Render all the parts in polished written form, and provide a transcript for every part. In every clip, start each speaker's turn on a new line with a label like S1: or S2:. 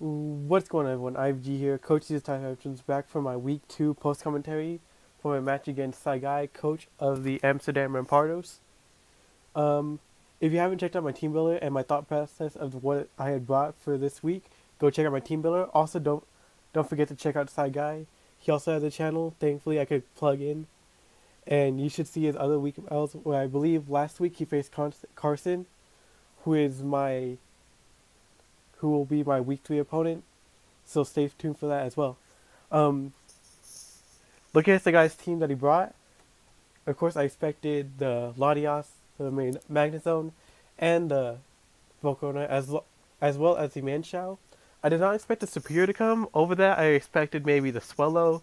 S1: What's going on, everyone? IVG here, Coach These Time Options, back for my Week 2 post commentary for my match against Saigai, coach of the Amsterdam Rampardos. Um, if you haven't checked out my team builder and my thought process of what I had brought for this week, go check out my team builder. Also, don't forget to check out Saigai. He also has a channel. Thankfully, I could plug in, and you should see his other week else. Where I believe last week he faced Carson, who is my who will be my Week 3 opponent. So stay tuned for that as well. Um, Looking at the guy's team that he brought, of course I expected the Latias, the main Magnet Zone, and the Volcona as well as the Manchow. I did not expect the Superior to come. Over that, I expected maybe the Swellow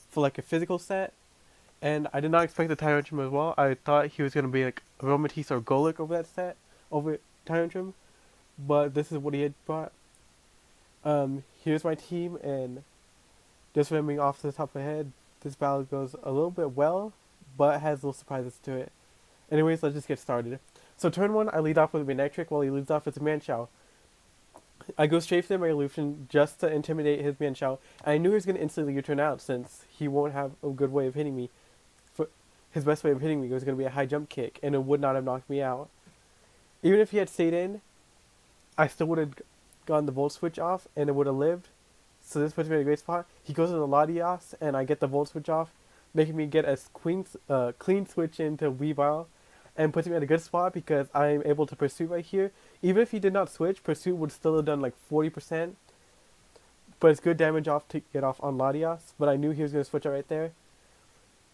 S1: for like a physical set. And I did not expect the Tyrantrum as well. I thought he was going to be like Aromatisse or Golek over that set, over Tyrantrum. But this is what he had brought. Here's my team, and just remembering off the top of my head, this battle goes a little bit well, but has little surprises to it. Anyways, let's just get started. So turn 1, I lead off with Manectric, while he leads off with Manchow. I go straight for the Evolution just to intimidate his Manchow, and I knew he was going to instantly U-turn out since he won't have a good way of hitting me. His best way of hitting me was going to be a high jump kick, and it would not have knocked me out. Even if he had stayed in, I still would have gotten the Volt Switch off, and it would have lived. So this puts me in a great spot. He goes into Latias, and I get the Volt Switch off, making me get a clean switch into Weavile, and puts me in a good spot because I'm able to Pursue right here. Even if he did not switch, Pursue would still have done like 40%, but it's good damage off to get off on Latias, but I knew he was going to switch out right there.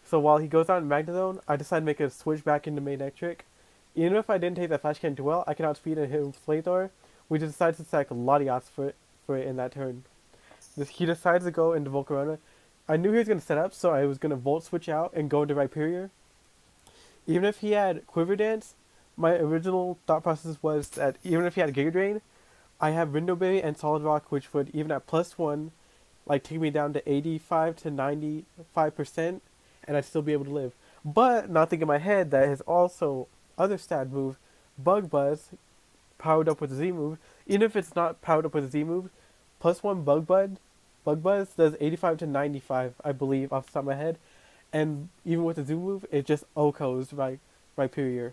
S1: So while he goes out in Magnet Zone, I decide to make a switch back into Manectric. Even if I didn't take that Flash Cannon too well, I can outspeed and hit him with Flamethrower. We just decided to sack Latias for it in that turn. He decides to go into Volcarona. I knew he was going to set up, so I was going to Volt Switch out and go into Rhyperior. Even if he had Quiver Dance, my original thought process was that even if he had Giga Drain, I have Window Berry and Solid Rock, which would, even at +1, like take me down to 85 to 95%, and I'd still be able to live. But not thinking in my head that his also other stat move, Bug Buzz, powered up with a Z move, even if it's not powered up with a Z move, +1 Bug Buzz does 85 to 95, I believe, off the top of my head. And even with the Z move, it just OHKOs Rhyperior.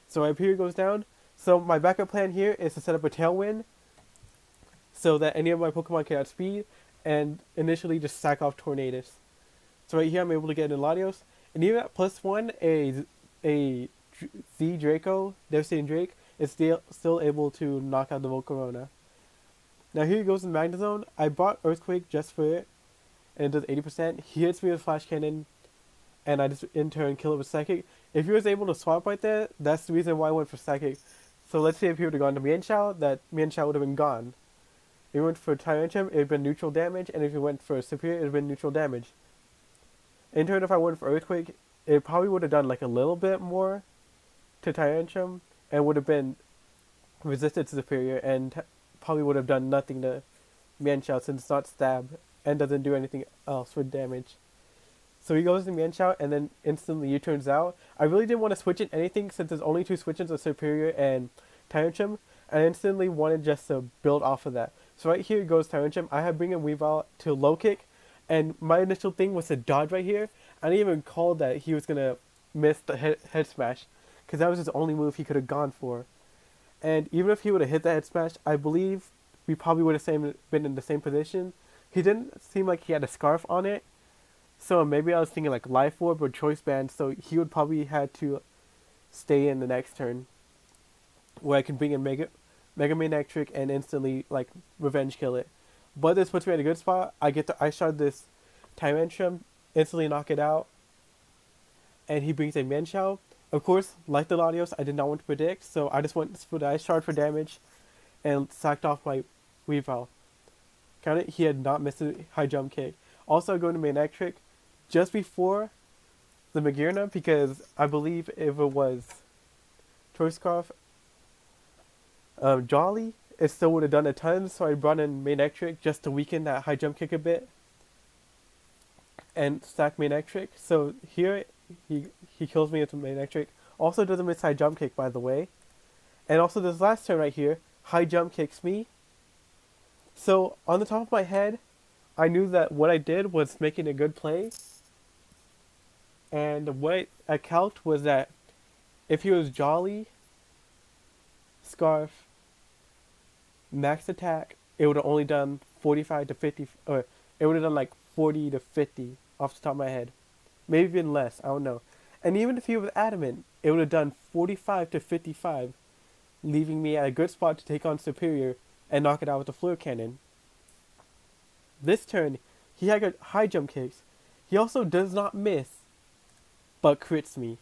S1: So Rhyperior goes down. So my backup plan here is to set up a Tailwind so that any of my Pokemon can outspeed and initially just sack off Tornadus. So right here I'm able to get in Latios. And even at +1, a Z Draco, Devastating Drake, is still able to knock out the Volcarona. Now here he goes in Magnet Zone. I bought Earthquake just for it, and it does 80%. He hits me with Flash Cannon, and I just in turn kill it with Psychic. If he was able to swap right there, that's the reason why I went for Psychic. So let's say if he would have gone to Mienshao, that Mienshao would have been gone. If he went for Tyrantrum, it would have been neutral damage, and if he went for Superior, it would have been neutral damage. In turn, if I went for Earthquake, it probably would have done like a little bit more to Tyrantrum, and would have been resisted to Superior, and probably would have done nothing to Mienshao since it's not stab and doesn't do anything else for damage. So he goes to Mienshao and then instantly U-turns out. I really didn't want to switch in anything since there's only 2 switch-ins of Superior and Tyrantrum. I instantly wanted just to build off of that. So right here goes Tyrantrum. I have bring in Weavile to low kick, and my initial thing was to dodge right here. I didn't even call that he was going to miss the head smash, because that was his only move he could have gone for. And even if he would have hit that head smash, I believe we probably would have been in the same position. He didn't seem like he had a scarf on it, so maybe I was thinking like Life Orb or Choice Band, so he would probably had to stay in the next turn, where I can bring in Mega Manectric and instantly like revenge kill it. But this puts me in a good spot. I get to Ice Shard this Tyrantrum, instantly knock it out, and he brings a Manchow. Of course, like the Latios, I did not want to predict, so I just went for the Ice Shard for damage and sacked off my Weavile. Count it, he had not missed a high jump kick. Also going to Manectric just before the Magearna, because I believe if it was Choice Scarf Jolly, it still would have done a ton, so I brought in Manectric just to weaken that high jump kick a bit and stack Manectric. So here he kills me with Manectric. Also doesn't miss high jump kick, by the way. And also this last turn right here, high jump kicks me So on the top of my head, I knew that what I did was making a good play, and what I calced was that if he was Jolly, Scarf, Max Attack, it would have only done 45 to 50, or it would have done like 40 to 50 off the top of my head. Maybe even less, I don't know. And even if he was Adamant, it would have done 45 to 55, leaving me at a good spot to take on Superior and knock it out with the Fleur Cannon. This turn, he had good high jump kicks. He also does not miss, but crits me.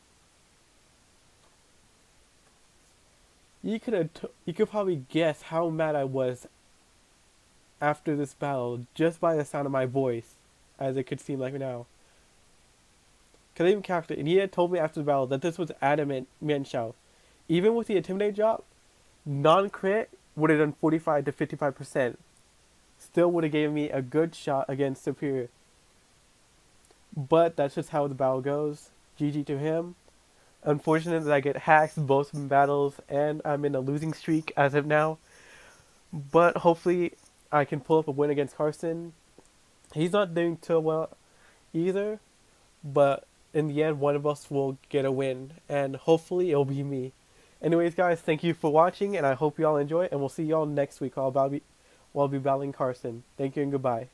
S1: You could probably guess how mad I was after this battle just by the sound of my voice, as it could seem like now. Cause I even calculated, and he had told me after the battle that this was Adamant Mianshao. Even with the Intimidate drop, non-crit would have done 45 to 55%. Still would have given me a good shot against Superior. But that's just how the battle goes. GG to him. Unfortunate that I get hacked both in battles, and I'm in a losing streak as of now. But hopefully I can pull up a win against Carson. He's not doing too well either, but in the end one of us will get a win, and hopefully it'll be me. Anyways guys, thank you for watching, and I hope you all enjoy, and we'll see y'all next week while I'll be battling Carson. Thank you and goodbye.